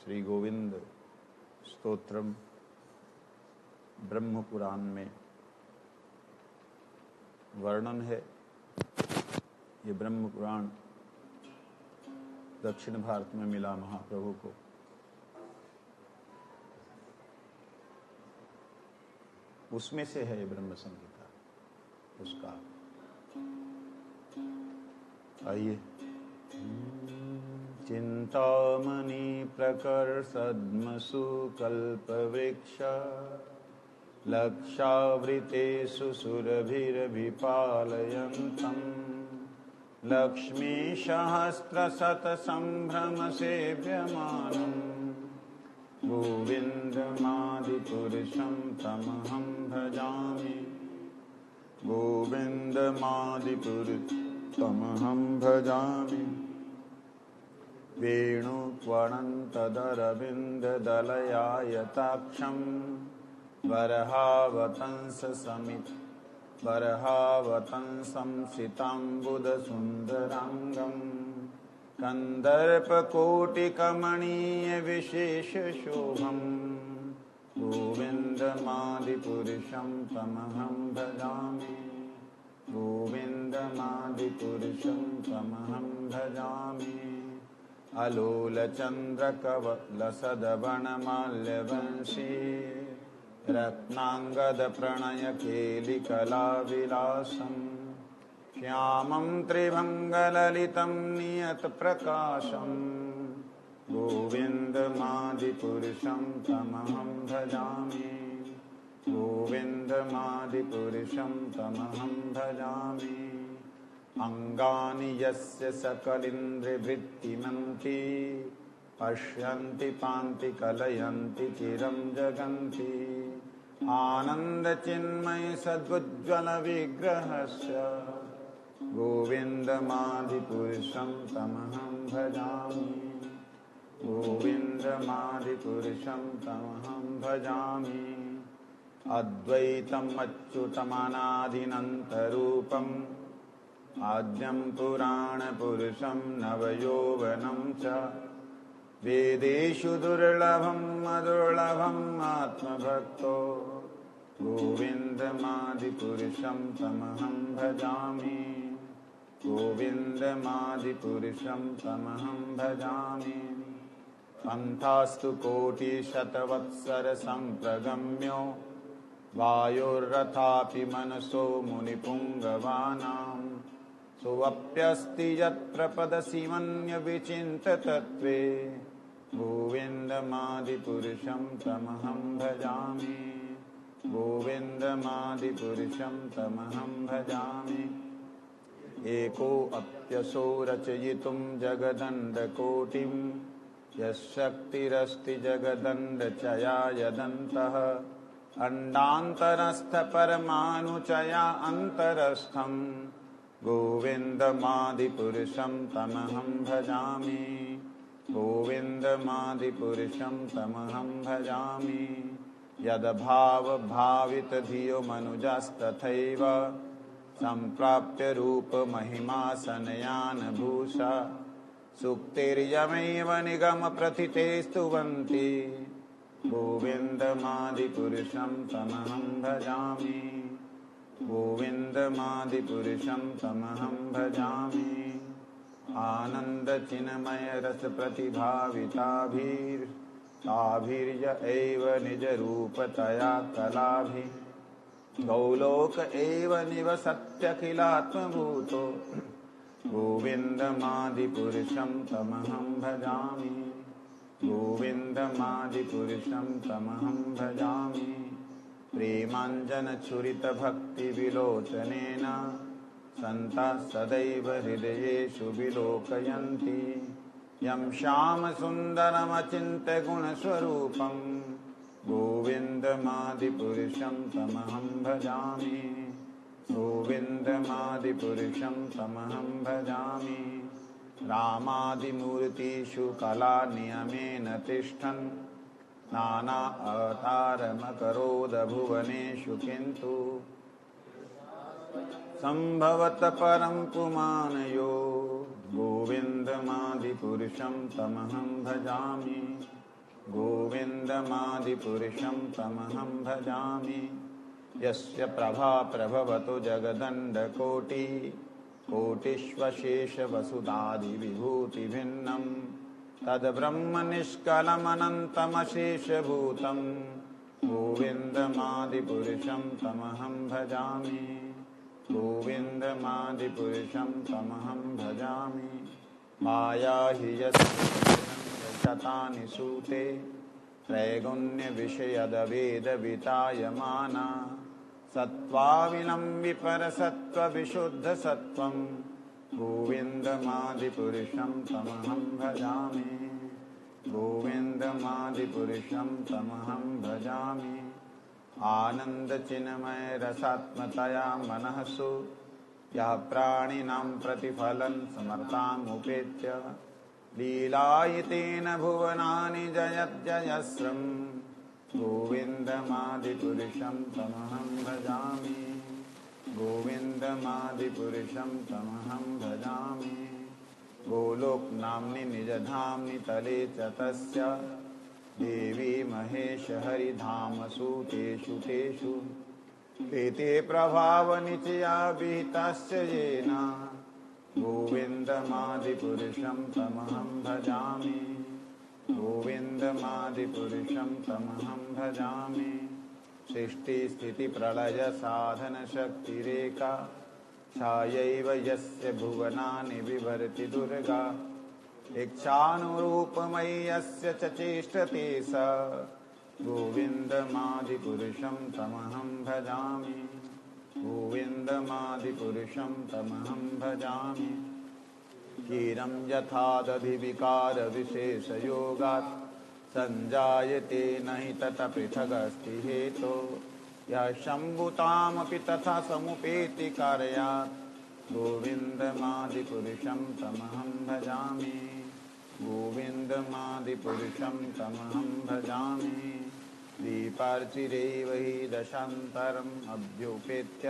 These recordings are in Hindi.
श्री गोविंद स्तोत्रम ब्रह्म पुराण में वर्णन है। ये ब्रह्म पुराण दक्षिण भारत में मिला महाप्रभु को। उसमें से है ये ब्रह्म संहिता, उसका। आइए। चिंतामणि प्रकर्षद्मसु कल्पवृक्ष लक्षावृतेषु सुरभिरभिपालयन्तम् लक्ष्मीसहस्रशतसम्भ्रमसेव्यमानम् गोविन्दमादिपुरुषं तमहं भजामि। गोविन्दमादिपुरुषमहं भजामि। वेणुक्वणन्तदरविन्ददलयायताक्षं बर्हावतंसं सिताम्बुदसुन्दराङ्गम् कन्दर्पकोटिकमणीयविशेषशोभम् गोविन्दमादिपुरुषं तमहं भजामि। गोविन्दमादिपुरुषं तमहं भजामि। अलोलचन्द्रकवलसदवनमाल्यवंशी रत्नाङ्गदप्रणयकेलिकलाविलासम् श्यामं त्रिभङ्गललितं नियतप्रकाशम् गोविन्दमादिपुरुषं तमहं भजामि। गोविन्दमादिपुरुषं तमहं भजामि। अङ्गानि यस्य सकलिन्द्रियवृत्तिमन्ति पश्यन्ति पान्ति कलयन्ति चिरं जगन्ति आनन्दचिन्मय सद्वज्ज्वलविग्रहस्य गोविन्दमादिपुरुषं तमहं भजामि। गोविन्दमादिपुरुषं तमहं भजामि। अद्वैतम् अच्युतमनादिनन्तरूपम् आद्यं पुराणपुरुषं नवयौवनं च वेदेषु दुर्लभं मदुर्लभम् आत्मभक्तो गोविन्दमादिपुरुषं तमहं भजामि। गोविन्दमादिपुरुषं तमहं भजामि। पन्थास्तु कोटिशतवत्सरसम्प्रगम्यो वायुर्रथापि मनसो मुनिपुङ्गवानां सोऽप्यस्ति यत्प्रपदसिमन्यविचिन्ततत्त्वे गोविन्दमादिपुरुषं तमहं भजामि। गोविन्दमादिपुरुषं तमहं भजामि। एकोऽप्यसौ रचयितुं जगदण्डकोटिं यश्शक्तिरस्ति जगदण्डचया यदन्तः अण्डान्तरस्थपरमाणुचया अन्तरस्थं गोविन्दमादिपुरुषं तमहं भजामि। गोविन्दमादिपुरुषं तमहं भजामि। यद्भावभावितधियो मनुजस्तथैव सम्प्राप्य रूपमहिमासनयानभूषा सुक्तिर्यमेव निगमप्रथिते स्तुवन्ति गोविन्दमादिपुरुषं तमहं भजामि। गोविन्दमादिपुरुषं तमहं भजामि। आनन्दचिन्मयरसप्रतिभाविताभिर्ताभिर्य एव निजरूपतया कलाभिः गौलोक एव निवसत्यखिलात्मभूतो गोविन्दमादिपुरुषं तमहं भजामि। गोविन्दमादिपुरुषं तमहं भजामि। प्रेमाञ्जनछुरितभक्तिविलोचनेन सन्ताः सदैव हृदयेषु विलोकयन्ति यं श्यामसुन्दरमचिन्त्य गुणस्वरूपं गोविन्दमादिपुरुषं तमहं भजामि। गोविन्दमादिपुरुषं तमहं भजामि। रामादिमूर्तिषु कलानियमेन तिष्ठन् नाना अवतारमकरोद भुवनेषु किन्तु सम्भवत परं पुमान् यो गोविन्दमादिपुरुषं तमहं भजामि। गोविन्दमादिपुरुषं तमहं भजामि। यस्य प्रभा प्रभवतु जगदण्डकोटि कोटिष्वशेषवसुधादिविभूतिभिन्नं तद्ब्रह्म निष्कलमनन्तमशेषभूतं गोविन्दमादिपुरुषं तमहं भजामि। गोविन्दमादिपुरुषं तमहं भजामि। माया हि यशतानि सूते त्रैगुण्यविषयदवेदवितायमाना सत्त्वाविलम्बिपरसत्त्वविशुद्धसत्त्वं गोविन्दमादिपुरुषं तमहं भजामि। गोविन्दमादिपुरुषं तमहं भजामि। आनन्दचिन्मयरसात्मतया मनःसु यः प्राणिनां प्रतिफलं समर्तामुपेत्य लीलायितेन भुवनानि जयत्यजस्रं गोविन्दमादिपुरुषं तमहं भजामि। गोविन्दमादिपुरुषं तमहं भजामि। गोलोकनाम्नि निजधाम्नि तले च तस्य देवी महेशहरिधामसु तेषु तेषु एते प्रभावनिचया विहितस्य येन गोविन्दमादिपुरुषं तमहं भजामि। गोविन्दमादिपुरुषं तमहं भजामि। सृष्टिस्थितिप्रलयसाधनशक्तिरेका छायैव यस्य भुवनानि बिभर्ति दुर्गा इच्छानुरूपमयि यस्य च चेष्टते स गोविन्दमादिपुरुषं तमहं भजामि। गोविन्दमादिपुरुषं तमहं भजामि। क्षीरं यथा दधिविकारविशेषयोगात् सञ्जायते न हि तत् पृथगस्ति हेतो यः शम्भुतामपि तथा समुपेति कारयात् गोविन्दमादिपुरुषं तमहं भजामि। गोविन्दमादिपुरुषं तमहं भजामि। दीपार्चिरेव हि दशान्तरम् अभ्युपेत्य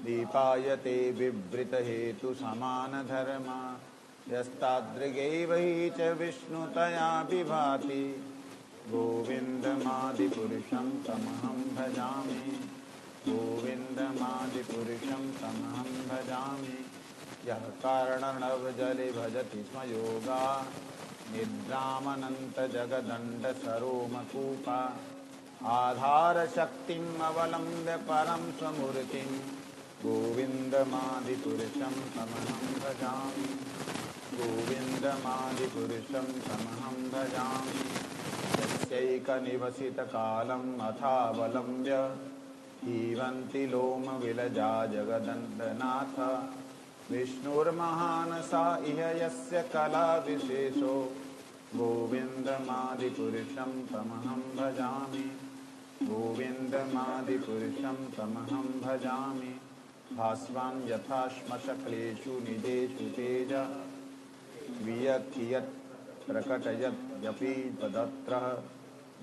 दीपायते बिभृतहेतुसमानधर्मा यस्तादृगैव हि च विष्णुतया विभाति गोविन्दमादिपुरुषं तमहं भजामि। गोविन्दमादिपुरुषं तमहं भजामि। यः कारणनवजले भजति स्म योगा निद्रामनन्तजगदण्डसरोमकूपा आधारशक्तिम् अवलम्ब्य परं स्वमूर्तिं गोविन्दमादिपुरुषं तमहं भजामि। गोविन्दमादिपुरुषं तमहं भजामि। यस्यैकनिवसितकालम् अथावलम्ब्य जीवन्ति लोमविलजा जगदण्डनाथ विष्णुर्महानसा इह यस्य कलाविशेषो गोविन्दमादिपुरुषं तमहं भजामि। गोविन्दमादिपुरुषं तमहं भजामि। भास्वान् यथा श्मशक्लेषु निजेषु तेज वियत्यत् प्रकटयत्यपि तदत्रः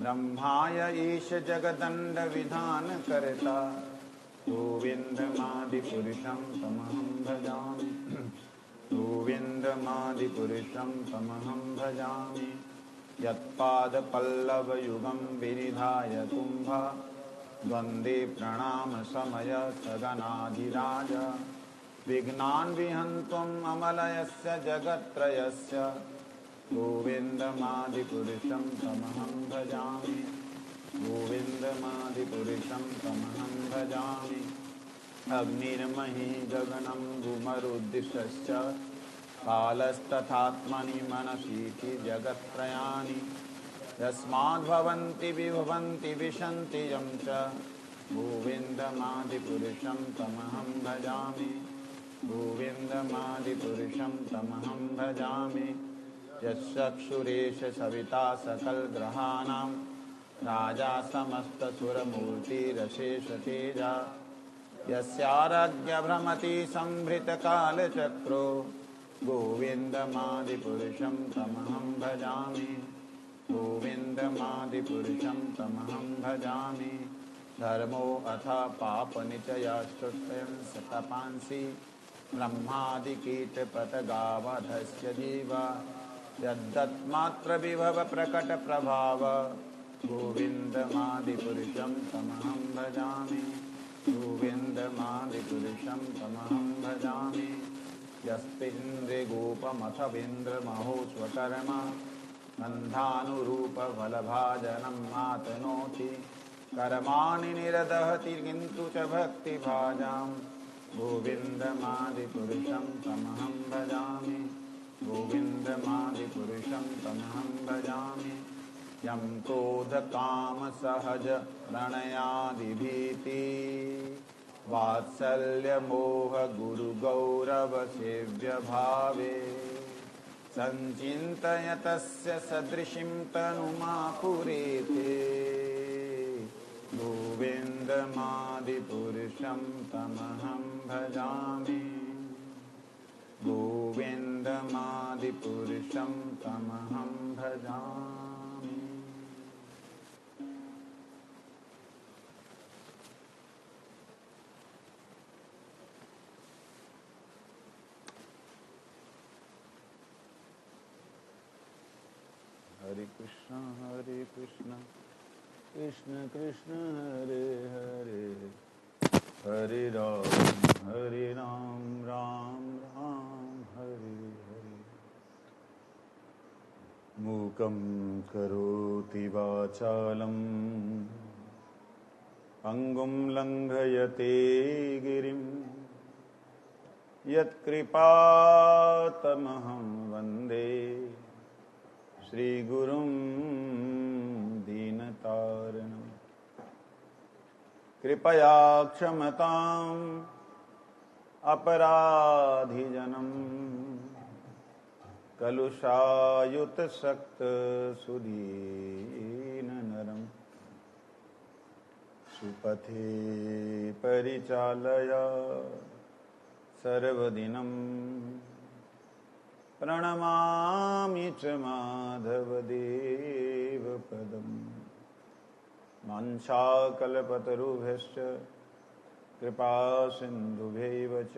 ब्रह्माय ईश जगदण्डविधानकर्ता गोविन्दमादिपुरुषं तमहं भजामि। गोविन्दमादिपुरुषं तमहं भजामि। यत्पादपल्लवयुगं विनिधाय कुम्भा वन्दे प्रणामसमय सगनाधिराज विघ्नान् विहन्त्वम् अमलयस्य जगत्त्रयस्य गोविन्दमादिपुरुषं तमहं भजामि। गोविन्दमादिपुरुषं तमहं भजामि। अग्निर्महि गगनं भूमरुद्दिशश्च कालस्तथात्मनि मनसीति जगत्त्रयाणि यस्माद्भवन्ति विभवन्ति विशन्ति यं च गोविन्दमादिपुरुषं तमहं भजामि। गोविन्दमादिपुरुषं तमहं भजामि। यश्चक्षुरेश सविता सकलग्रहाणां राजा समस्तसुरमूर्तिरशेषतेजा यस्याराध्यभ्रमति संभृतकालचक्रो गोविन्दमादिपुरुषं तमहं भजामि। गोविन्दमादिपुरुषं तमहं भजामि। धर्मो अथ पापनिचयाश्चुष्टयं सतपांसि ब्रह्मादिकीटपतगावधस्य जीवा यद्दत्मात्र विभव प्रकट प्रभाव गोविन्दमादिपुरुषं तमहं भजामि गोविन्दमादिपुरुषं तमहं भजामि यस्तेन्द्रियगोपमथवेन्द्रमहो स्वकर्मा गन्धानुरूपफलभाजनं मातनोति कर्माणि निरदहति किन्तु च भक्तिभाजां गोविन्दमादिपुरुषं तमहं भजामि गोविन्दमादिपुरुषं तमहं भजामि यं क्रोधकामसहज प्रणयादिभीति वात्सल्यमोहगुरुगौरवसेव्यभावे सञ्चिन्तयतस्य सदृशीं तनुमापुरेते गोविन्दमादिपुरुषं तमहं भजामि गोविन्दमादिपुरुषं तमहं भजामि। हरे कृष्ण कृष्ण कृष्ण हरे हरे हरे राम राम राम हरे हरे। मूकं करोति वाचालं पंगुं लंघयते गिरिं यत्कृपातमहं वन्दे श्रीगुरुं दीनतारिणम्। कृपया क्षमताम् अपराधिजनम् कलुषायुतसक्तसुदीननरम् सुपथे परिचालय सर्वदिनम् प्रणमामि च माधवदेवपदम्। वाञ्छाकल्पतरुभ्यश्च कृपासिन्धुभ्यैव च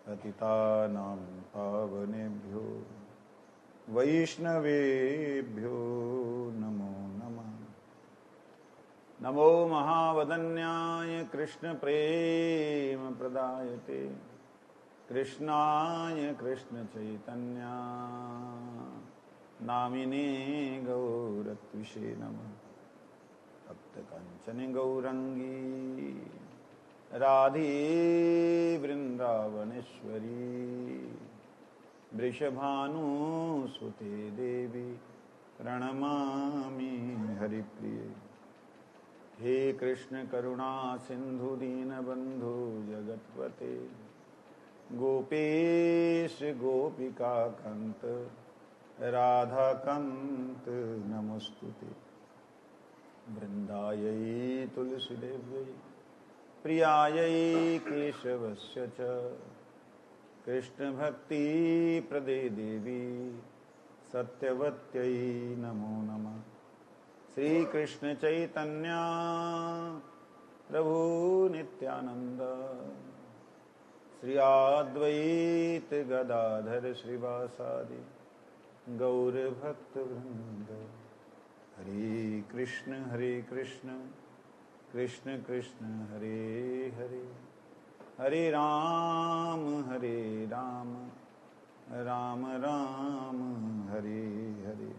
पतितानां पावनेभ्यो वैष्णवेभ्यो नमो नमः। नमो महावदन्याय कृष्णप्रेमप्रदायते कृष्णाय कृष्णचैतन्या नामिने गौरत्विषे नमः। तप्तकाञ्चन गौरंगी राधे वृंदावनेश्वरी वृषभानुसुते देवी प्रणमामि हरिप्रिये। हे कृष्ण करुणा सिंधु दीनबंधु जगत्पते गोपेश गोपिका कांत राधा कांत नमोस्तुते। वृंदायै तुलसीदेव्यै प्रियायै केशवस्य च कृष्णभक्तिप्रदे देवी सत्यवत्यै नमो नमः। श्रीकृष्ण चैतन्य प्रभु नित्यानंद श्री अद्वैत गदाधर श्रीवासादि गौर भक्तवृंद। हरे कृष्ण कृष्ण कृष्ण हरे हरे हरे राम राम राम हरे हरे।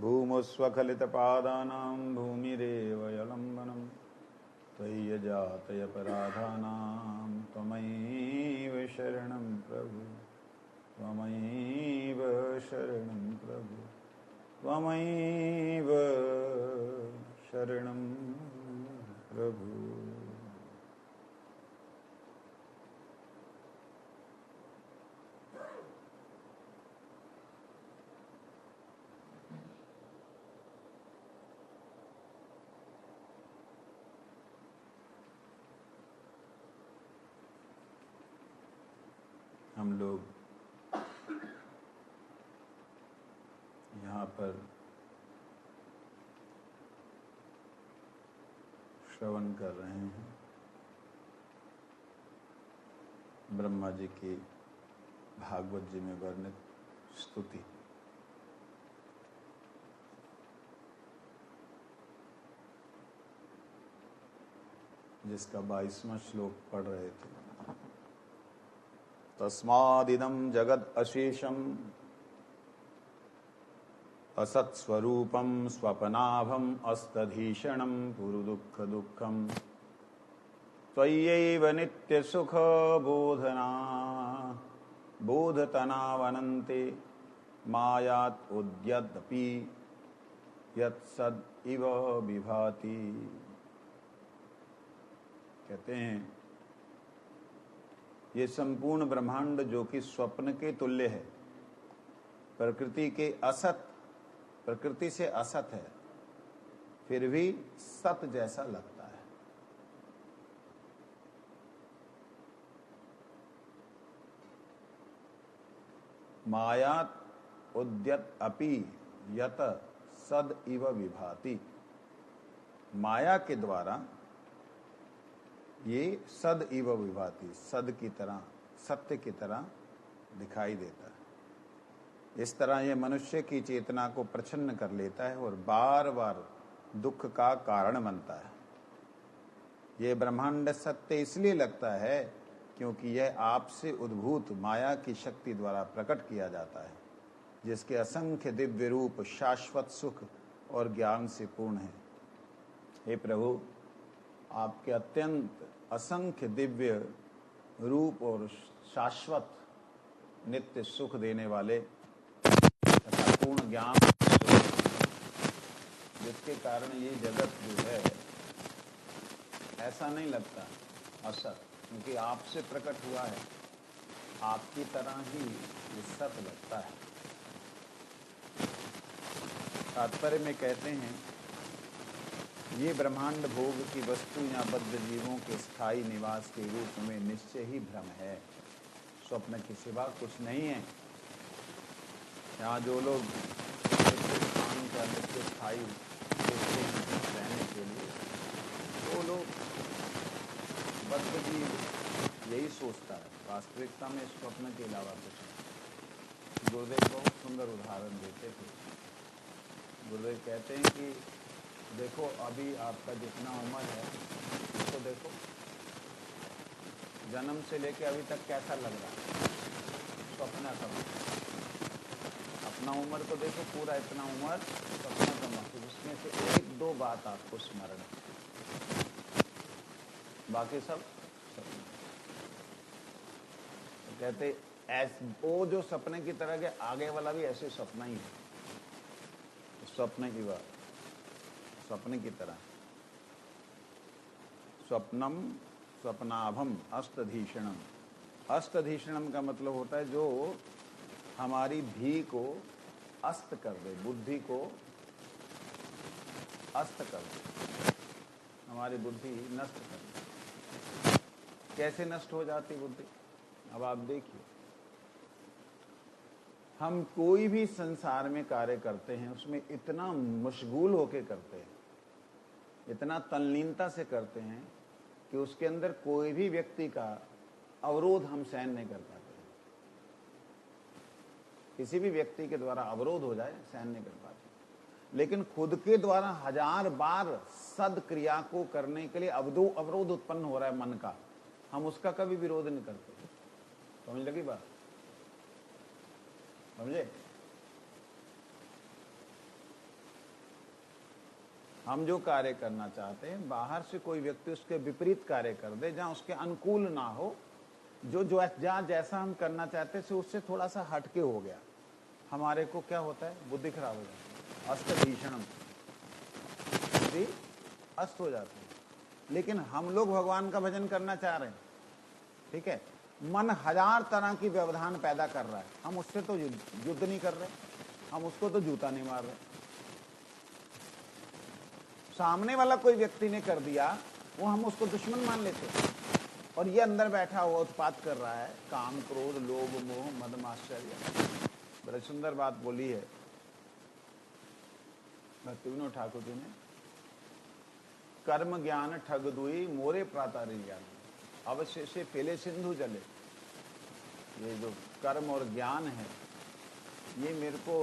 भूमस्वखलितपादानां भूमिरेव यलम्बनं त्वय्यजातयपराधानां त्वमैव शरणं प्रभु त्वमैव शरणं प्रभु त्वमैव शरणं प्रभु। हम लोग यहाँ पर श्रवण कर रहे हैं ब्रह्मा जी की भागवत जी में वर्णित स्तुति। जिसका 22वां श्लोक पढ़ रहे थे। तस्मादिदं जगद अशेषम असत्स्वरूपं स्वपनाभम अस्तधीषणं पुरुदुःख दुःखम त्वय्यैव नित्य सुख बोधना बोधतनावनन्ते मायात् उद्यदपि यत्सद इव विभाति। कहते हैं ये संपूर्ण ब्रह्मांड जो कि स्वप्न के तुल्य है, प्रकृति से असत है, फिर भी सत जैसा लगता है। मायात उद्यत अपि यत सद इव विभाति। माया के द्वारा ये सद इव विभाति, सद की तरह, सत्य की तरह दिखाई देता है। इस तरह ये मनुष्य की चेतना को प्रच्छन्न कर लेता है और बार बार दुख का कारण बनता है। ये ब्रह्मांड सत्य इसलिए लगता है क्योंकि यह आपसे उद्भूत माया की शक्ति द्वारा प्रकट किया जाता है, जिसके असंख्य दिव्य रूप शाश्वत सुख और ज्ञान से पूर्ण है। हे प्रभु, आपके अत्यंत असंख्य दिव्य रूप और शाश्वत नित्य सुख देने वाले तथा पूर्ण ज्ञान, जिसके कारण ये जगत जो है ऐसा नहीं लगता असत, क्योंकि आपसे प्रकट हुआ है, आपकी तरह ही ये सत लगता है। तात्पर्य में कहते हैं ये ब्रह्मांड भोग की वस्तु या बद्ध जीवों के स्थायी निवास के रूप में निश्चय ही भ्रम है, स्वप्न के सिवा कुछ नहीं है। यहाँ जो लोग स्थान का नित्य स्थायी रहने के लिए, वो लोग बद्ध जीव यही सोचता है, वास्तविकता में स्वप्न के अलावा कुछ नहीं। गुरुदेव बहुत सुंदर उदाहरण देते थे। गुरुदेव कहते हैं कि देखो अभी आपका जितना उम्र है उसको देखो, जन्म से लेके अभी तक कैसा लग रहा है, स्वप्न का अपना उम्र को देखो, पूरा इतना उम्र स्वप्न का महसूस, उसमें से एक दो बात आपको स्मरण है, बाकी सब सपना। तो कहते वो जो सपने की तरह के आगे वाला भी ऐसे सपना ही है, स्वप्न की बात, स्वप्न की तरह। स्वप्नम स्वप्नाभम अस्तधीषणम। अस्तधीषणम का मतलब होता है जो हमारी भी को अस्त कर दे, बुद्धि को अस्त कर दे, हमारी बुद्धि नष्ट कर दे। कैसे नष्ट हो जाती बुद्धि? अब आप देखिए, हम कोई भी संसार में कार्य करते हैं उसमें इतना मशगूल होके करते हैं, इतना तल्लीनता से करते हैं कि उसके अंदर कोई भी व्यक्ति का अवरोध हम सहन नहीं कर पाते। किसी भी व्यक्ति के द्वारा अवरोध हो जाए सहन नहीं कर पाते, लेकिन खुद के द्वारा 1000 बार सद क्रिया को करने के लिए अवरोध उत्पन्न हो रहा है मन का, हम उसका कभी विरोध नहीं करते। समझ लगी बात? समझे? हम जो कार्य करना चाहते हैं, बाहर से कोई व्यक्ति उसके विपरीत कार्य कर दे, जहां उसके अनुकूल ना हो, जो जहां जैसा हम करना चाहते थे उससे थोड़ा सा हटके हो गया, हमारे को क्या होता है? बुद्धि खराब हो जाती है, अस्तभीषणम, बुद्धि अस्त हो जाती है। लेकिन हम लोग भगवान का भजन करना चाह रहे हैं, ठीक है, मन 1000 तरह की व्यवधान पैदा कर रहा है, हम उससे तो युद्ध नहीं कर रहे, हम उसको तो जूता नहीं मार रहे। सामने वाला कोई व्यक्ति ने कर दिया, वो हम उसको दुश्मन मान लेते, और ये अंदर बैठा हुआ उत्पात कर रहा है, काम क्रोध लोभ मोह मद माश्चर्य। बड़ी सुंदर बात बोली है भक्ति विनोद ठाकुर जी ने, कर्म ज्ञान ठग दुई मोरे प्रातारी ज्ञान, अवश्य से पहले सिंधु जले। ये जो कर्म और ज्ञान है, ये मेरे को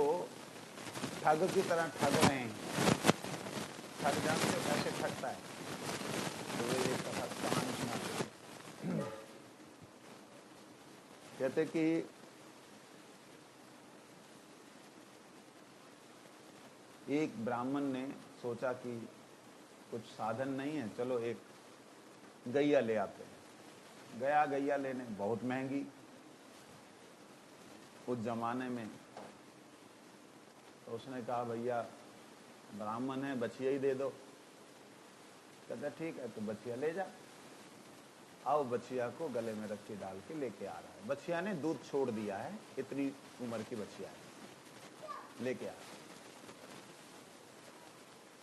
ठग की तरह ठग रहे हैं। ठग जानते हो कैसे ठगता है? तो वे ये कहानी सुनाते कहते कि एक ब्राह्मण ने सोचा कि कुछ साधन नहीं है, चलो एक गैया ले आते हैं। गया गैया लेने, बहुत महंगी उस जमाने में। तो उसने कहा भैया ब्राह्मण है, बछिया ही दे दो। कहता ठीक है, तो बछिया ले जा। आओ, बछिया को गले में रस्सी डाल के लेके आ रहा है। बछिया ने दूध छोड़ दिया है, इतनी उम्र की बछिया है, लेके आ।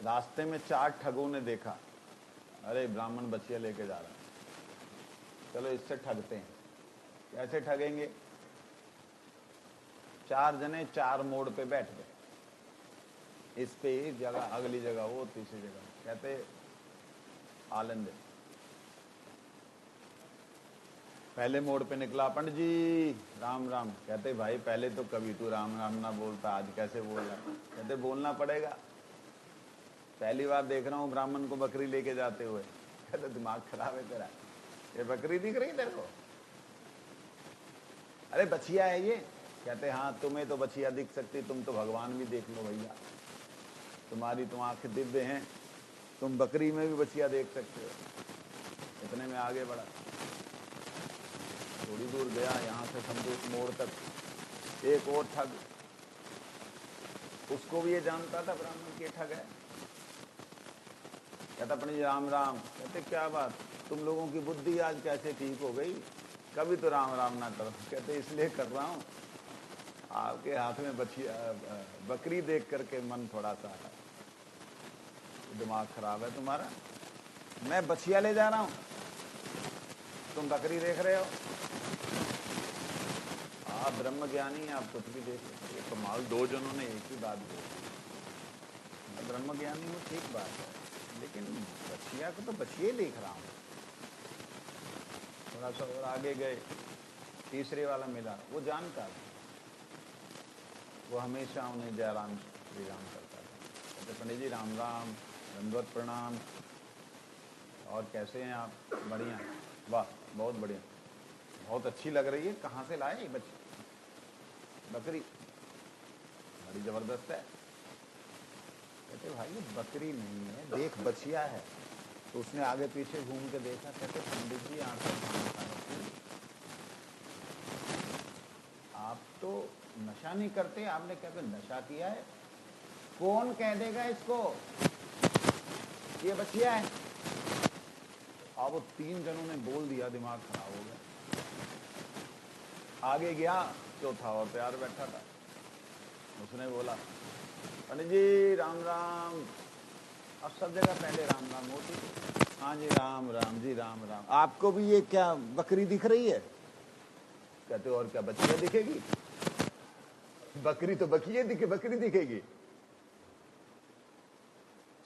रास्ते में 4 ठगों ने देखा, अरे ब्राह्मण बछिया लेके जा रहा है, चलो इससे ठगते हैं। कैसे ठगेंगे? 4 जने 4 मोड़ पे बैठ गए। इस पे एक जगह, अगली जगह वो, तीसरी जगह। कहते आलन दे। पहले मोड़ पे निकला, पंडित जी राम राम। कहते भाई पहले तो कभी तू राम राम ना बोलता, आज कैसे बोल रहा? कहते बोलना पड़ेगा, पहली बार देख रहा हूँ ब्राह्मण को बकरी लेके जाते हुए। कहते दिमाग खराब है तेरा, ये बकरी दिख रही तेरे को? अरे बछिया है ये। कहते हाँ, तुम्हें तो बछिया दिख सकती, तुम तो भगवान भी देख लो भैया, तुम्हारी तो आंखें दिव्य हैं, तुम बकरी में भी बछिया देख सकते हो। इतने में आगे बढ़ा, थोड़ी दूर गया, यहाँ से समझो मोड़ तक एक और ठग। उसको भी ये जानता था ब्राह्मण के ठग है। कहता पंडित जी राम राम। कहते क्या बात, तुम लोगों की बुद्धि आज कैसे ठीक हो गई, कभी तो राम राम ना करो। कहते इसलिए कर रहा हूँ, आपके हाथ में बछिया बकरी देख करके मन थोड़ा सा दिमाग खराब है तुम्हारा। मैं बछिया ले जा रहा हूँ, तुम बकरी देख रहे हो। आप ब्रह्म ज्ञानी, आप कुछ भी देख सकते हो। कमाल, 2 जनों ने एक ही बात बोली। मैं ब्रह्म ज्ञानी हूँ, ठीक बात है, लेकिन बछिया को तो बछिया देख रहा हूँ। थोड़ा सा और आगे गए, तीसरे वाला मिला, वो जानकार, वो हमेशा उन्हें जयराम श्री राम करता था। कहते पंडित जी राम राम, दंडवत प्रणाम, और कैसे हैं आप? बढ़िया। वाह बहुत बढ़िया, बहुत अच्छी लग रही है, कहाँ से लाए बकरी? बड़ी जबरदस्त है। कहते भाई ये बकरी नहीं है, देख बछिया है। तो उसने आगे पीछे घूम के देखा। कहते पंडित जी आप तो नशा नहीं करते? आपने क्या नशा किया है? कौन कह देगा इसको ये बछिया है? अब वो 3 जनों ने बोल दिया, दिमाग खराब हो गया। आगे गया, चौथा और तैयार बैठा था। उसने बोला पंडित जी राम राम। अब सब जगह पहले राम राम होती थी। हाँ जी राम राम जी, राम राम। आपको भी ये क्या बकरी दिख रही है? कहते और क्या बछिया दिखेगी? बकरी तो बकरी दिखेगी।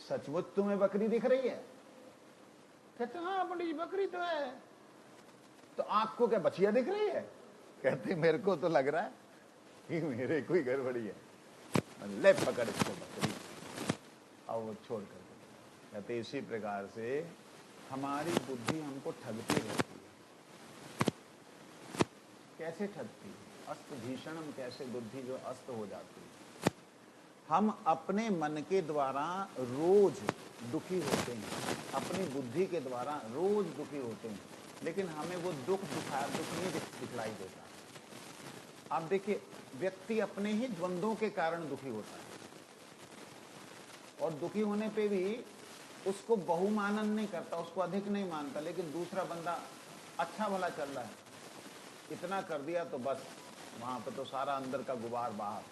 सचमुच तुम्हें बकरी दिख रही है? कहते हाँ पंडित जी बकरी तो है। तो आपको क्या बछिया दिख रही है? कहते मेरे को तो लग रहा है कि मेरे कोई गड़बड़ी है। ले पकड़ इसको बकरी। और वो छोड़ कर कहते इसी प्रकार से हमारी बुद्धि हमको ठगती रहती है। कैसे ठगती है? अस्त भीषणम, कैसे बुद्धि जो अस्त हो जाती है। हम अपने मन के द्वारा रोज दुखी होते हैं, अपनी बुद्धि के द्वारा रोज दुखी होते हैं, लेकिन हमें वो दुख नहीं दिखलाई देता। आप देखिए, व्यक्ति अपने ही द्वंद्वों के कारण दुखी होता है, और दुखी होने पे भी उसको बहुमानन नहीं करता, उसको अधिक नहीं मानता। लेकिन दूसरा बंदा अच्छा भला चल रहा है, इतना कर दिया तो बस वहां पर तो सारा अंदर का गुबार बाहर,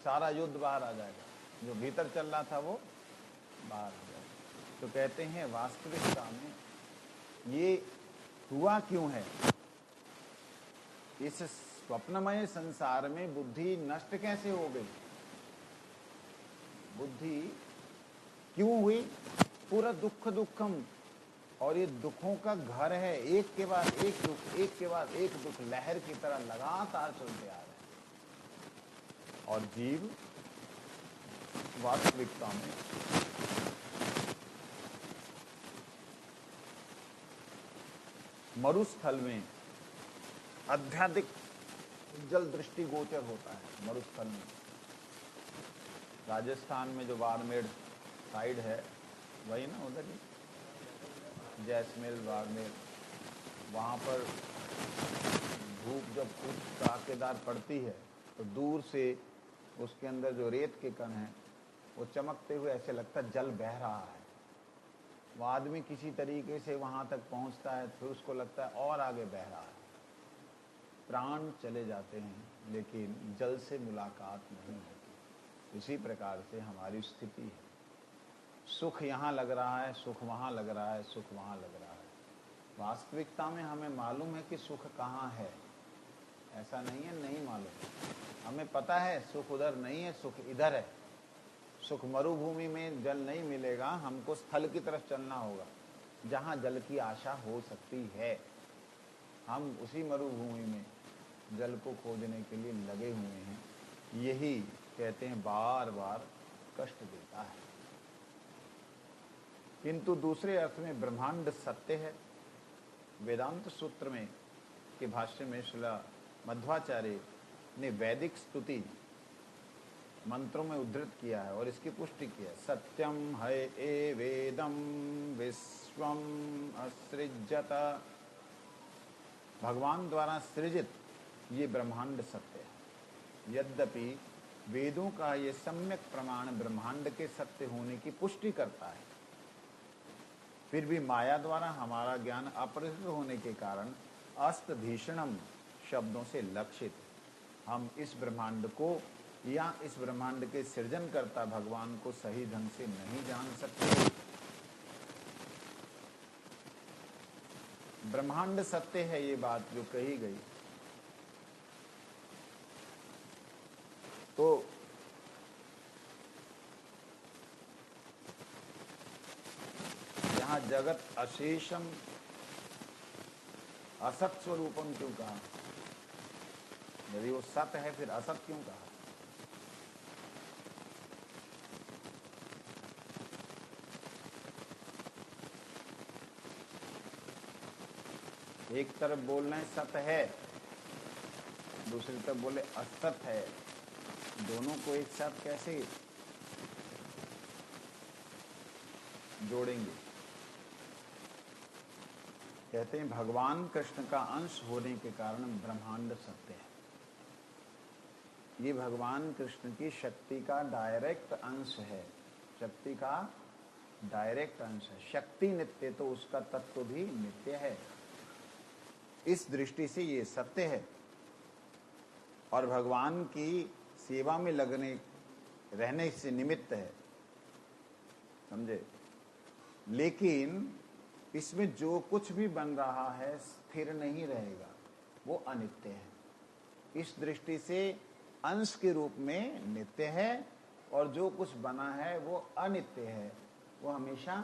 सारा युद्ध बाहर आ जाएगा। जो भीतर चल रहा था वो बाहर आ जाएगा। तो कहते हैं वास्तविकता में ये हुआ क्यों है? इस स्वप्नमय संसार में बुद्धि नष्ट कैसे हो गई? बुद्धि क्यों हुई? पूरा दुखम, और ये दुखों का घर है, एक के बाद एक दुख, एक के बाद एक दुख लहर की तरह लगातार चलते आ रहे हैं। और जीव वास्तविकता में मरुस्थल में अत्यधिक जल दृष्टि गोचर होता है। मरुस्थल में राजस्थान में जो बाड़मेर साइड है, वही ना, उधर ही जैसलमेर बाड़मेर, वहाँ पर धूप जब खूब कड़ाकेदार पड़ती है तो दूर से उसके अंदर जो रेत के कण हैं वो चमकते हुए ऐसे लगता है जल बह रहा है। वो आदमी किसी तरीके से वहाँ तक पहुँचता है, फिर उसको लगता है और आगे बह रहा है। प्राण चले जाते हैं लेकिन जल से मुलाकात नहीं होती। इसी प्रकार से हमारी स्थिति है। सुख यहाँ लग रहा है, सुख वहाँ लग रहा है, सुख वहाँ लग रहा है। वास्तविकता में हमें मालूम है कि सुख कहाँ है। ऐसा नहीं है नहीं मालूम, हमें पता है सुख उधर नहीं है, सुख इधर है। सुख मरुभूमि में जल नहीं मिलेगा, हमको स्थल की तरफ चलना होगा जहाँ जल की आशा हो सकती है। हम उसी मरुभूमि में जल को खोजने के लिए लगे हुए हैं। यही कहते हैं बार बार कष्ट देता है। किंतु दूसरे अर्थ में ब्रह्मांड सत्य है। वेदांत सूत्र में के भाष्य में श्रील मध्वाचार्य ने वैदिक स्तुति मंत्रों में उद्धृत किया है और इसकी पुष्टि की है। सत्यम है ए वेदम विश्वम असृजत। भगवान द्वारा सृजित ये ब्रह्मांड सत्य है। यद्यपि वेदों का ये सम्यक प्रमाण ब्रह्मांड के सत्य होने की पुष्टि करता है, फिर भी माया द्वारा हमारा ज्ञान अपरिष्ट होने के कारण अस्त भीषणम शब्दों से लक्षित हम इस ब्रह्मांड को या इस ब्रह्मांड के सृजनकर्ता भगवान को सही ढंग से नहीं जान सकते। ब्रह्मांड सत्य है, ये बात जो कही गई, तो यहाँ जगत अशेषम असत स्वरूपम क्यों कहा? यदि वो सत्य है फिर असत क्यों कहा? एक तरफ बोल रहे हैं सत्य है, दूसरी तरफ बोले असत है। दोनों को एक साथ कैसे जोड़ेंगे? कहते हैं भगवान कृष्ण का अंश होने के कारण ब्रह्मांड सत्य है। ये भगवान कृष्ण की शक्ति का डायरेक्ट अंश है। शक्ति का डायरेक्ट अंश है। शक्ति नित्य तो उसका तत्व भी नित्य है। इस दृष्टि से ये सत्य है और भगवान की सेवा में रहने से निमित्त है, समझे। लेकिन इसमें जो कुछ भी बन रहा है स्थिर नहीं रहेगा, वो अनित्य है। इस दृष्टि से अंश के रूप में नित्य है और जो कुछ बना है वो अनित्य है, वो हमेशा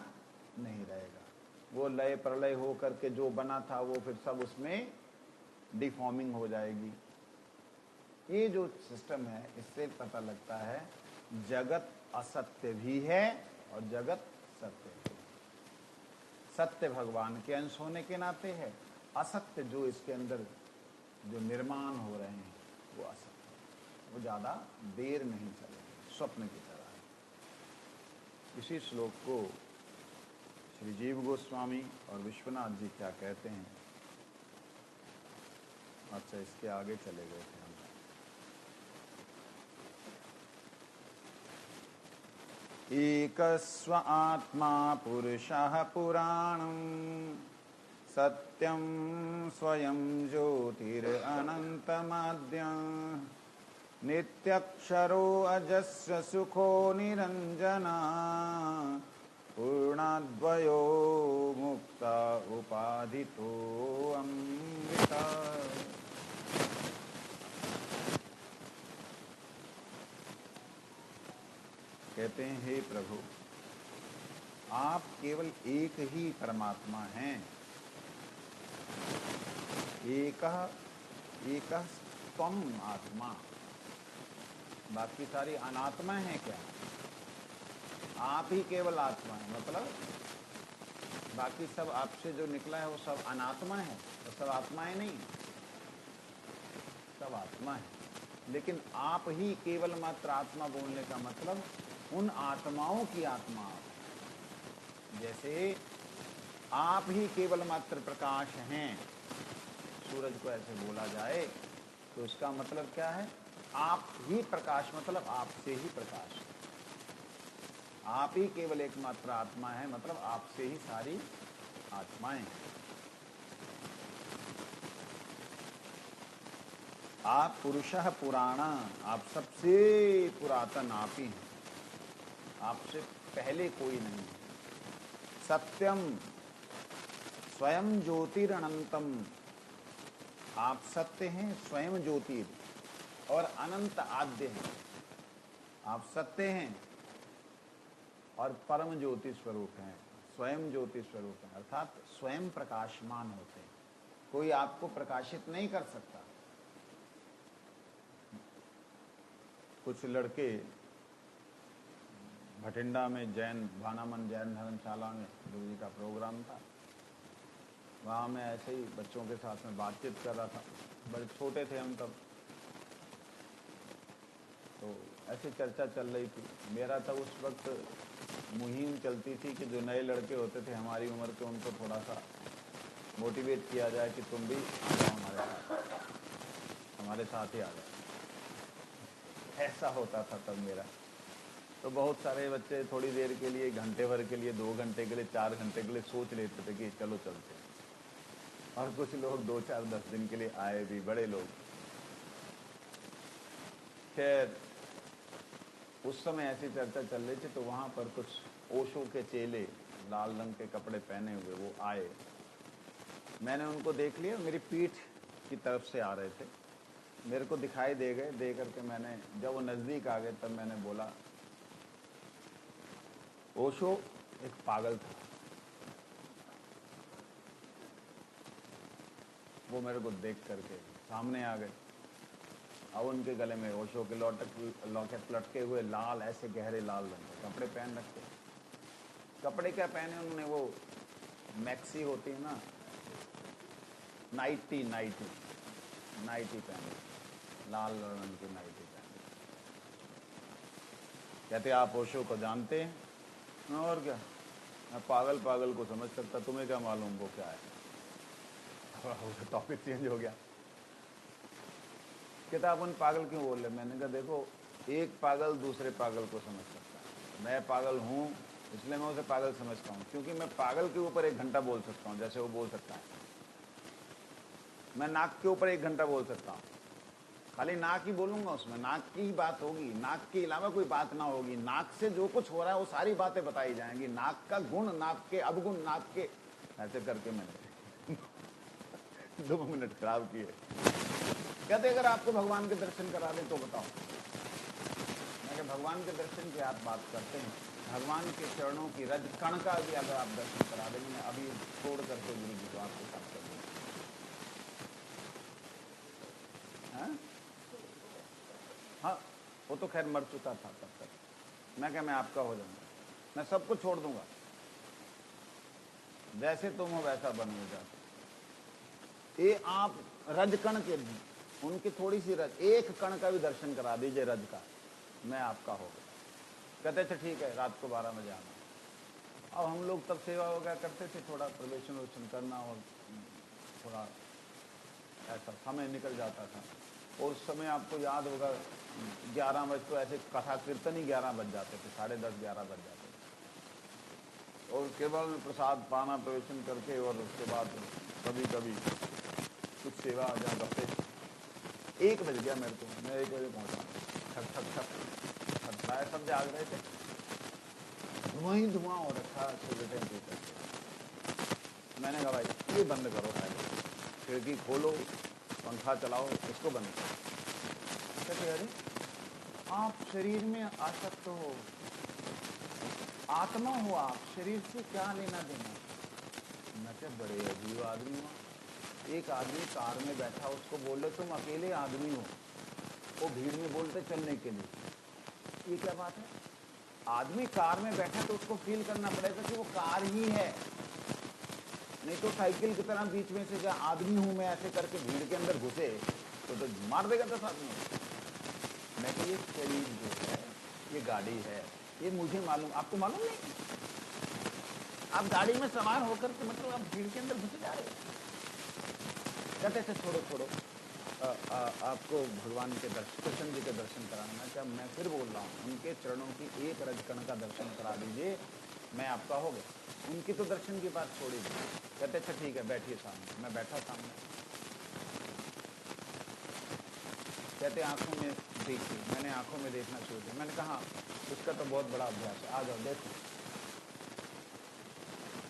नहीं रहेगा। वो लय प्रलय हो करके जो बना था वो फिर सब उसमें डिफॉर्मिंग हो जाएगी। ये जो सिस्टम है इससे पता लगता है जगत असत्य भी है और जगत सत्य भी है। सत्य भगवान के अंश होने के नाते है, असत्य जो इसके अंदर जो निर्माण हो रहे हैं वो असत्य, वो ज्यादा देर नहीं चलेंगे, स्वप्न की तरह है। इसी श्लोक को श्री जीव गोस्वामी और विश्वनाथ जी क्या कहते हैं? अच्छा, इसके आगे चले गए थे हम। एकस्व आत्मा पुरुषः पुराणं सत्यं स्वयं ज्योतिरनन्तमाद्यं नित्यक्षरो अजस्र सुखो निरञ्जना पूर्णाद्वयो मुक्ता उपाधितो अमृता। कहते हैं हे प्रभु, आप केवल एक ही परमात्मा हैं। एक त्वम आत्मा, बाकी सारी अनात्मा है क्या? आप ही केवल आत्मा है, मतलब बाकी सब आपसे जो निकला है वो सब अनात्मा है, वो सब आत्माएं नहीं, सब आत्मा है। लेकिन आप ही केवल मात्र आत्मा बोलने का मतलब उन आत्माओं की आत्मा आप। जैसे आप ही केवल मात्र प्रकाश हैं, सूरज को ऐसे बोला जाए तो उसका मतलब क्या है? आप ही प्रकाश, मतलब आपसे ही प्रकाश। आप ही केवल एकमात्र आत्मा है, मतलब आपसे ही सारी आत्माएं हैं। आप पुरुषः पुराणा, आप सबसे पुरातन आप ही हैं, आपसे पहले कोई नहीं है। सत्यम स्वयं ज्योतिरनंतम, आप सत्य हैं, स्वयं ज्योतिर, और अनंत आद्य हैं। आप सत्य हैं और परम ज्योति स्वरूप हैं, स्वयं ज्योति स्वरूप हैं, अर्थात स्वयं प्रकाशमान होते हैं। कोई आपको प्रकाशित नहीं कर सकता। कुछ लड़के भटिंडा में जैन भानामन जैन धर्मशाला में गुरु जी का प्रोग्राम था, वहाँ मैं ऐसे ही बच्चों के साथ में बातचीत कर रहा था। बड़े छोटे थे हम तब, तो ऐसी चर्चा चल रही थी। मेरा तो उस वक्त मुहिम चलती थी कि जो नए लड़के होते थे हमारी उम्र के, उनको थोड़ा सा मोटिवेट किया जाए कि तुम भी आ जाओ हमारे साथ ही आ जाओ। ऐसा होता था तब मेरा। तो बहुत सारे बच्चे थोड़ी देर के लिए, घंटे भर के लिए, 2 घंटे के लिए, 4 घंटे के लिए सोच लेते थे कि चलो चलते हैं। और कुछ लोग 2, 4, 10 दिन के लिए आए भी, बड़े लोग। खैर उस समय ऐसी चर्चा चल रही थी, तो वहाँ पर कुछ ओशो के चेले लाल रंग के कपड़े पहने हुए वो आए। मैंने उनको देख लिया, मेरी पीठ की तरफ से आ रहे थे, मेरे को दिखाई दे गए। दे करके मैंने, जब वो नज़दीक आ गए तब मैंने बोला, ओशो एक पागल था। वो मेरे को देख करके सामने आ गए। अब उनके गले में ओशो के लॉकेट लटके हुए, लाल, ऐसे गहरे लाल रंग के कपड़े पहन रखे। कपड़े क्या पहने उन्होंने, वो मैक्सी होती है ना, नाइटी पहने, लाल रंग की नाइटी पहने। कहते आप ओशो को जानते हैं? और क्या, मैं पागल को समझ सकता, तुम्हें क्या मालूम वो क्या है। टॉपिक चेंज हो गया। कहता आप उन पागल क्यों बोल रहे? मैंने कहा देखो, एक पागल दूसरे पागल को समझ सकता है। मैं पागल हूँ इसलिए मैं उसे पागल समझता हूँ, क्योंकि मैं पागल के ऊपर 1 घंटा बोल सकता हूँ जैसे वो बोल सकता है। मैं नाक के ऊपर 1 घंटा बोल सकता हूँ, खाली नाक ही बोलूंगा, उसमें नाक की ही बात होगी, नाक के अलावा कोई बात ना होगी। नाक से जो कुछ हो रहा है वो सारी बातें बताई जाएंगी, नाक का गुण, नाक के अवगुण, नाक के, ऐसे करके मैंने 2 मिनट खराब किए। कहते अगर आपको भगवान के दर्शन करा दें तो बताओ। मैं कहा भगवान के दर्शन की आप बात करते हैं, भगवान के चरणों की रज कण का भी अगर आप दर्शन करा देंगे, मैं अभी छोड़ करके गुरु जी को आपके साथ कर दूंगा। हाँ, वो तो खैर मर चुका था तब तक। मैं क्या, मैं आपका हो जाऊंगा, मैं सब कुछ छोड़ दूंगा, जैसे तुम हो वैसा बन हो जाता। ये आप रज कण के, उनकी थोड़ी सी रज, 1 कण का भी दर्शन करा दीजिए रज का, मैं आपका हो गया। कहते थे ठीक है, रात को 12 बजे आना। अब हम लोग तब सेवा वगैरह करते थे, थोड़ा प्रवेशन ववेशन करना और थोड़ा ऐसा समय निकल जाता था। और उस समय आपको याद होगा 11 बजे तो ऐसे कथा कीर्तन ही 11 बज जाते थे, 10:30, 11 बज जाते थे। और केवल में प्रसाद पाना प्रवेशन करके, और उसके बाद कभी कभी कुछ सेवा जहाँ गप्पे। 1 बज गया मेरे को, मैं 1 बजे पहुँचा। ठक ठक ठक ठक, सब जाग रहे थे, धुआं ही धुआं हो रखा सिगरेटें पी करके। मैंने कहा भाई ये बंद करो, खिड़की खोलो, पंखा चलाओ, इसको बंद करो। कहते अरे आप शरीर में आसक्त हो, आत्मा हो आप, शरीर से क्या लेना देना। मैं क्या बड़े अजीब आदमी हो। एक आदमी कार में बैठा, उसको बोले तुम अकेले आदमी हो, वो भीड़ में बोलते चलने के लिए, ये क्या बात है। आदमी कार में बैठा तो उसको फील करना पड़ेगा कि वो कार ही है, नहीं तो साइकिल की तरह बीच में से क्या आदमी हूं मैं ऐसे करके भीड़ के अंदर घुसे तो मार देगा 10 आदमी। मैं कि ये शरीर जो है, ये गाड़ी है, ये मुझे मालूम, आपको मालूम नहीं। आप गाड़ी में सवार होकर के मतलब आप भीड़ के अंदर घुसे जा रहे हो। कहते थे छोड़ो छोड़ो, आपको भगवान के दर्शन, कृष्ण जी के दर्शन कराना। क्या मैं फिर बोल रहा हूँ, उनके चरणों की एक रजकण का दर्शन करा दीजिए, मैं आपका हो गया। उनकी तो दर्शन की बात छोड़ी दी। कहते अच्छा ठीक है बैठिए सामने। मैं बैठा सामने। कहते आंखों में देखिए। मैंने आंखों में देखना शुरू किया। मैंने कहा उसका तो बहुत बड़ा अभ्यास है, आ जाओ देखो।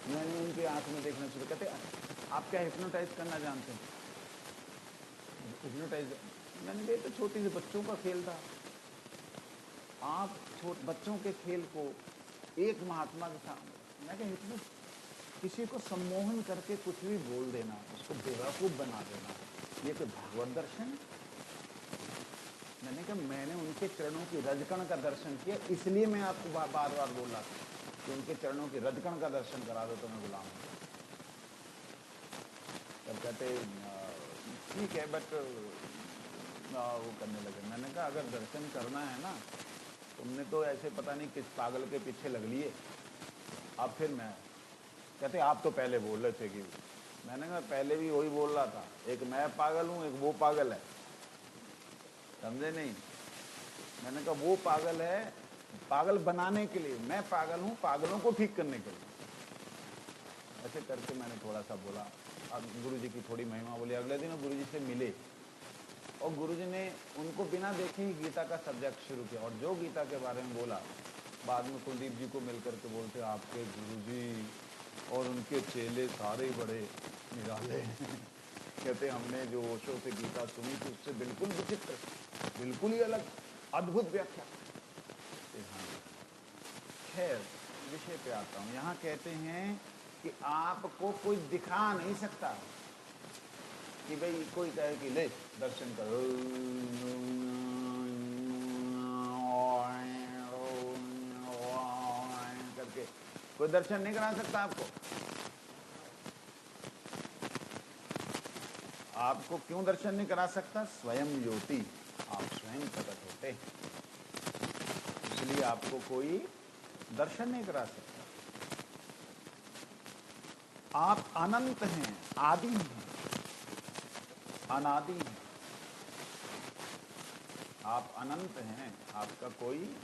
मैंने उनकी आंख में देखना शुरू। कहते आप क्या हिप्नोटाइज करना जानते हैं? हिप्नोटाइज, मैंने कहा तो छोटी सी बच्चों का खेल था। आप बच्चों के खेल को एक महात्मा के सामने, मैं क्या किसी को सम्मोहन करके कुछ भी बोल देना, उसको बेवकूफ बना देना, ये तो भागवत दर्शन। मैंने कहा मैंने उनके चरणों की रजकण का दर्शन किया, इसलिए मैं आपको बार बार बोल रहा था कि उनके चरणों की रजकण का दर्शन करा दो तो मैं गुलाम हूं। तब कहते ठीक है बट वो करने लगे। मैंने कहा अगर दर्शन करना है ना, तुमने तो ऐसे पता नहीं किस पागल के पीछे लग लिए, अब फिर मैं। कहते आप तो पहले बोल रहे थे कि, मैंने कहा पहले भी वही बोल रहा था, एक मैं पागल हूं, एक वो पागल है, समझे नहीं। मैंने कहा वो पागल है पागल बनाने के लिए, मैं पागल हूं पागलों को ठीक करने के लिए। ऐसे करके मैंने थोड़ा सा बोला। अब गुरु जी की थोड़ी महिमा बोली। अगले दिन गुरु जी से मिले और गुरु जी ने उनको बिना देखे ही गीता का सब्जेक्ट शुरू किया। और जो गीता के बारे में बोला, बाद में कुलदीप जी को मिलकर के बोलते आपके गुरु जी और उनके चेले सारे बड़े निराले कहते हमने जो ओशो से गीता सुनी थी उससे बिल्कुल विचित्र, बिल्कुल ही अलग, अद्भुत व्याख्या। खैर विषय पे आता हूं। यहां कहते हैं कि आपको कोई दिखा नहीं सकता कि भाई कोई कहे कि ले दर्शन करो करके, कोई दर्शन नहीं करा सकता आपको। आपको क्यों दर्शन नहीं करा सकता? स्वयं ज्योति, आप स्वयं प्रकट होते हैं, इसलिए आपको कोई दर्शन नहीं करा सकता। आप अनंत हैं, आदि हैं, अनादि हैं। आप अनंत हैं, आपका कोई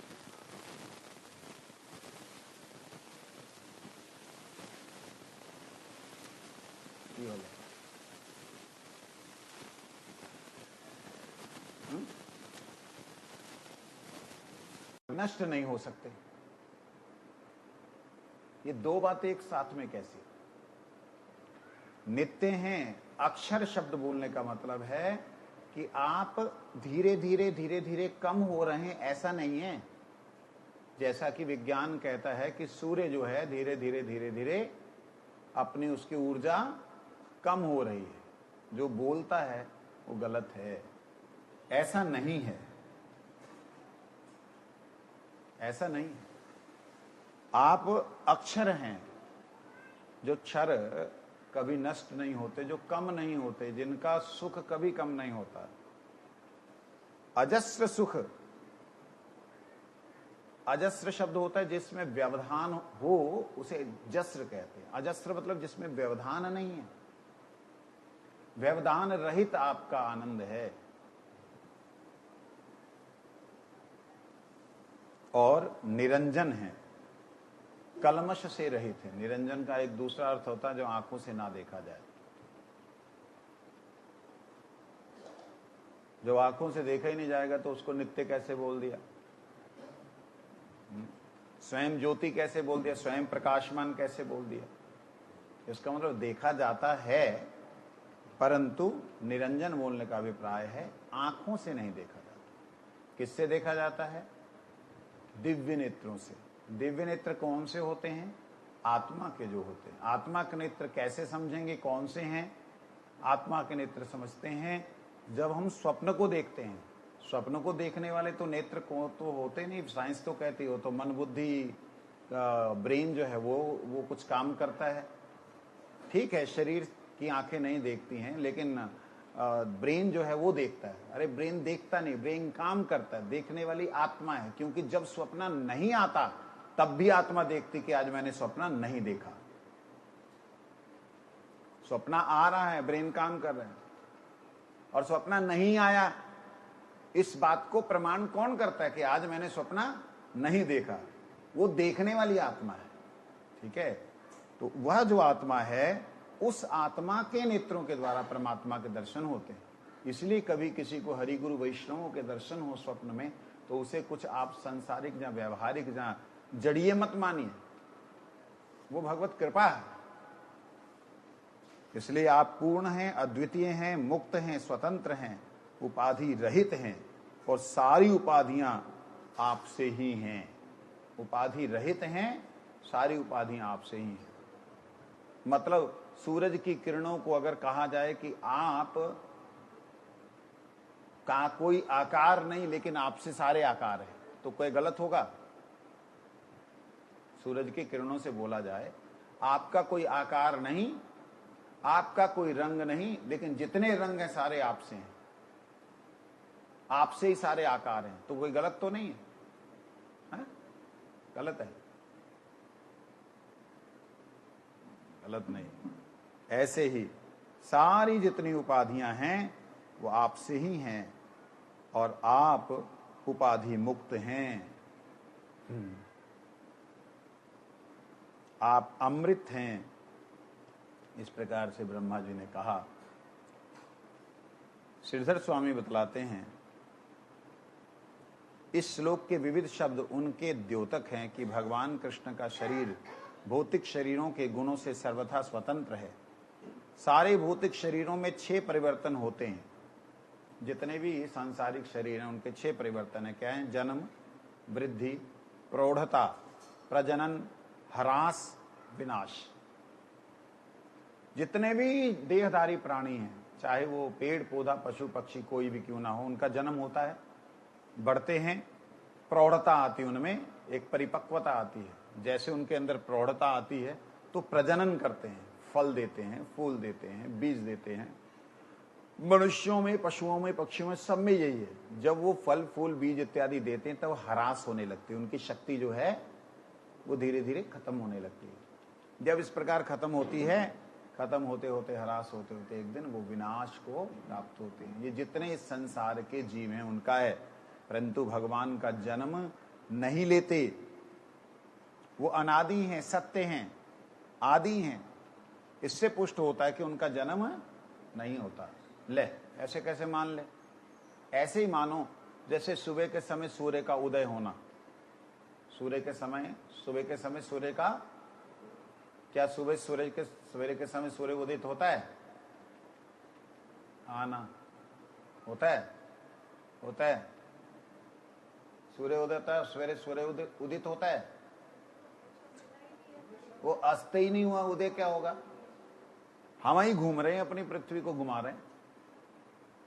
नष्ट नहीं हो सकते। ये दो बातें एक साथ में कैसे? नित्य हैं, अक्षर शब्द बोलने का मतलब है कि आप धीरे धीरे धीरे धीरे कम हो रहे हैं, ऐसा नहीं है। जैसा कि विज्ञान कहता है कि सूर्य जो है धीरे धीरे धीरे धीरे अपनी उसकी ऊर्जा कम हो रही है, जो बोलता है वो गलत है। ऐसा नहीं है, ऐसा नहीं है। आप अक्षर हैं, जो क्षर कभी नष्ट नहीं होते, जो कम नहीं होते, जिनका सुख कभी कम नहीं होता। अजस्र सुख, अजस्र शब्द होता है जिसमें व्यवधान हो, उसे जस्र कहते हैं। अजस्र मतलब जिसमें व्यवधान नहीं है, व्यवधान रहित आपका आनंद है। और निरंजन है, कलमश से रहित है। निरंजन का एक दूसरा अर्थ होता है जो आंखों से ना देखा जाए। जो आंखों से देखा ही नहीं जाएगा तो उसको नित्य कैसे बोल दिया, स्वयं ज्योति कैसे बोल दिया, स्वयं प्रकाशमान कैसे बोल दिया। इसका मतलब देखा जाता है, परंतु निरंजन बोलने का अभिप्राय है आंखों से नहीं देखा जाता। किससे देखा जाता है? दिव्य नेत्रों से। दिव्य नेत्र कौन से होते हैं? आत्मा के जो होते हैं। आत्मा के नेत्र कैसे समझेंगे कौन से हैं? आत्मा के नेत्र समझते हैं जब हम स्वप्न को देखते हैं। स्वप्न को देखने वाले तो नेत्र को तो होते नहीं, साइंस तो कहती हो तो मन बुद्धि ब्रेन जो है वो कुछ काम करता है। ठीक है, शरीर की आंखें नहीं देखती हैं, लेकिन ब्रेन जो है वो देखता है। अरे ब्रेन देखता नहीं, ब्रेन काम करता है। देखने वाली आत्मा है, क्योंकि जब स्वप्न नहीं आता तब भी आत्मा देखती कि आज मैंने स्वप्न नहीं देखा। स्वप्न आ रहा है, ब्रेन काम कर रहे हैं, और स्वप्न नहीं आया, इस बात को प्रमाण कौन करता है कि आज मैंने स्वप्न नहीं देखा? वो देखने वाली आत्मा है। ठीक है, तो वह जो आत्मा है, उस आत्मा के नेत्रों के द्वारा परमात्मा के दर्शन होते हैं। इसलिए कभी किसी को हरि गुरु वैष्णवों के दर्शन हो स्वप्न में, तो उसे कुछ आप संसारिक या व्यवहारिक या जड़ीय मत मानिए, वो भगवत कृपा है। इसलिए आप पूर्ण हैं, अद्वितीय हैं, मुक्त हैं, स्वतंत्र हैं, उपाधि रहित हैं, और सारी उपाधियां आपसे ही हैं। उपाधि रहित हैं, सारी उपाधियां आपसे ही हैं। मतलब सूरज की किरणों को अगर कहा जाए कि आप का कोई आकार नहीं, लेकिन आपसे सारे आकार हैं, तो कोई गलत होगा? सूरज की किरणों से बोला जाए आपका कोई आकार नहीं, आपका कोई रंग नहीं, लेकिन जितने रंग हैं सारे आपसे हैं, आपसे ही सारे आकार हैं, तो कोई गलत तो नहीं है? गलत है? गलत नहीं। ऐसे ही सारी जितनी उपाधियां हैं वो आपसे ही हैं, और आप उपाधि मुक्त हैं। आप अमृत हैं, इस प्रकार से ब्रह्मा जी ने कहा। श्रीधर स्वामी बतलाते हैं, इस श्लोक के विविध शब्द उनके द्योतक हैं कि भगवान कृष्ण का शरीर भौतिक शरीरों के गुणों से सर्वथा स्वतंत्र है। सारे भौतिक शरीरों में 6 परिवर्तन होते हैं। जितने भी सांसारिक शरीर हैं उनके 6 परिवर्तन है। क्या है? जन्म, वृद्धि, प्रौढ़ता, प्रजनन, ह्रास, विनाश। जितने भी देहधारी प्राणी हैं, चाहे वो पेड़ पौधा पशु पक्षी कोई भी क्यों ना हो, उनका जन्म होता है, बढ़ते हैं, प्रौढ़ता आती है, उनमें एक परिपक्वता आती है। जैसे उनके अंदर प्रौढ़ता आती है तो प्रजनन करते हैं, फल देते हैं, फूल देते हैं, बीज देते हैं। मनुष्यों में, पशुओं में, पक्षियों में, सब में यही है। जब वो फल फूल बीज इत्यादि देते हैं तब ह्रास होने लगती है, उनकी शक्ति जो है वो धीरे धीरे खत्म होने लगती है। जब इस प्रकार खत्म होती है, खत्म होते होते, ह्रास होते होते एक दिन वो विनाश को प्राप्त होते हैं। ये जितने इस संसार के जीव हैं उनका है, परंतु भगवान का जन्म नहीं लेते। वो अनादि हैं, सत्य हैं, आदि हैं। इससे पुष्ट होता है कि उनका जन्म नहीं होता। ले, ऐसे कैसे मान ले? ऐसे ही मानो जैसे सुबह के समय सूर्य का उदय होना। सुबह के समय सूर्य का क्या, सवेरे के समय सूर्य उदित होता है? आना होता है, होता है। सूर्य उदय होता है, सवेरे सूर्य उदित होता है। वो अस्त ही नहीं हुआ, उदय क्या होगा? हम ही घूम रहे हैं, अपनी पृथ्वी को घुमा रहे हैं,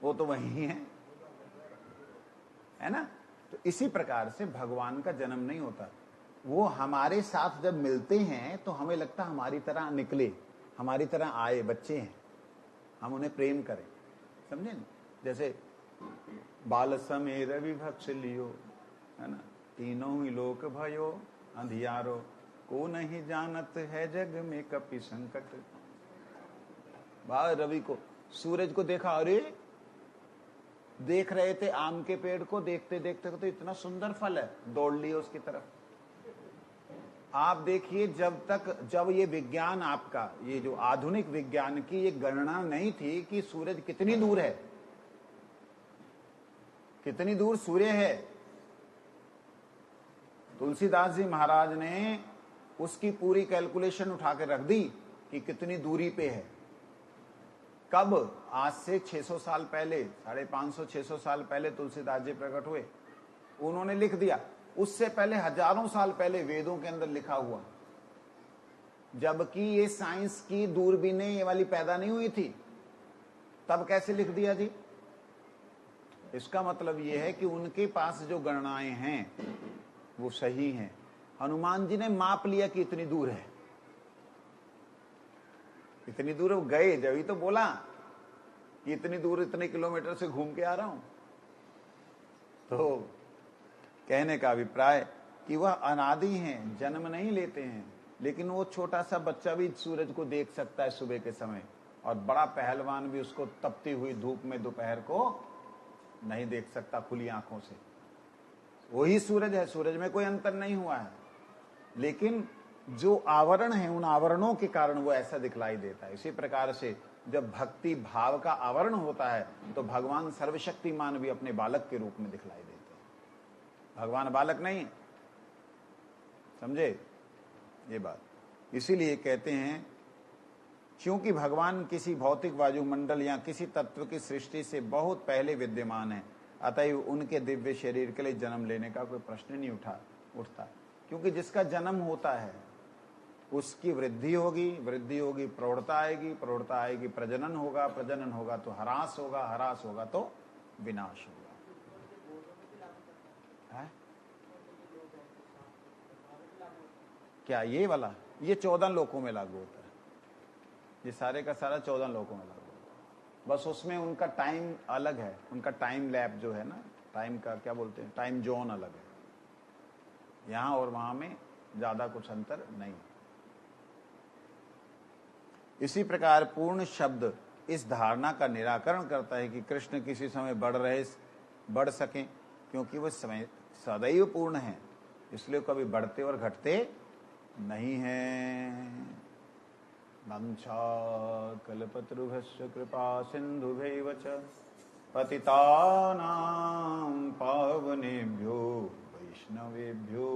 वो तो वही है ना? तो इसी प्रकार से भगवान का जन्म नहीं होता। वो हमारे साथ जब मिलते हैं तो हमें लगता हमारी तरह निकले, हमारी तरह आए, बच्चे हैं, हम उन्हें प्रेम करें। समझे ना? जैसे बाल समेर विभक्ष लियो, है ना, तीनों ही लोक भयो अंधियारो, को नहीं जानत है जग में कपि संकट। बाल रवि को, सूरज को देखा, अरे देख रहे थे आम के पेड़ को, देखते देखते तो इतना सुंदर फल है, दौड़ लिए उसकी तरफ। आप देखिए, जब ये विज्ञान आपका, ये जो आधुनिक विज्ञान की ये गणना नहीं थी कि सूरज कितनी दूर है, कितनी दूर सूर्य है, तुलसीदास जी महाराज ने उसकी पूरी कैलकुलेशन उठा के रख दी कि कितनी दूरी पे है। कब? आज से 600 साल पहले, 550-600 साल पहले तुलसीदास जी प्रकट हुए। उन्होंने लिख दिया उससे पहले हजारों साल पहले वेदों के अंदर लिखा हुआ, जबकि ये साइंस की दूरबीनें ये वाली पैदा नहीं हुई थी, तब कैसे लिख दिया जी? इसका मतलब यह है कि उनके पास जो गणनाएं हैं वो सही हैं। हनुमान जी ने माप लिया कि इतनी दूर है, इतनी दूर वो गए, जब ही तो बोला कि इतनी दूर इतने किलोमीटर से घूम के आ रहा हूं। तो कहने का अभिप्राय कि वह अनादि हैं, जन्म नहीं लेते हैं, लेकिन वो छोटा सा बच्चा भी सूरज को देख सकता है सुबह के समय, और बड़ा पहलवान भी उसको तपती हुई धूप में दोपहर को नहीं देख सकता खुली आंखों से। वही सूरज है, सूरज में कोई अंतर नहीं हुआ है, लेकिन जो आवरण है उन आवरणों के कारण वो ऐसा दिखलाई देता है। इसी प्रकार से जब भक्ति भाव का आवरण होता है तो भगवान सर्वशक्तिमान भी अपने बालक के रूप में दिखलाई देते हैं। भगवान बालक नहीं, समझे ये बात? इसीलिए कहते हैं क्योंकि भगवान किसी भौतिक वायुमंडल या किसी तत्व की सृष्टि से बहुत पहले विद्यमान है, अतएव उनके दिव्य शरीर के लिए जन्म लेने का कोई प्रश्न नहीं उठता। क्योंकि जिसका जन्म होता है उसकी वृद्धि होगी, वृद्धि होगी प्रौढ़ता आएगी, प्रौढ़ता आएगी प्रजनन होगा, प्रजनन होगा तो ह्रास होगा, ह्रास होगा तो विनाश होगा। है क्या ये वाला? ये 14 लोकों में लागू होता है, ये सारे का सारा 14 लोकों में लागू होता है। बस उसमें उनका टाइम अलग है, उनका टाइम लैप जो है ना, टाइम का क्या बोलते हैं, टाइम जोन अलग है। यहां और वहां में ज्यादा कुछ अंतर नहीं। इसी प्रकार पूर्ण शब्द इस धारणा का निराकरण करता है कि कृष्ण किसी समय बढ़ सकें, क्योंकि वह समय सदैव पूर्ण है, इसलिए कभी बढ़ते और घटते नहीं है। वंशा कल्पतरुभ्यश्च कृपा सिन्धुभ्यैव च पतितानां पावनेभ्यो वैष्णवेभ्यो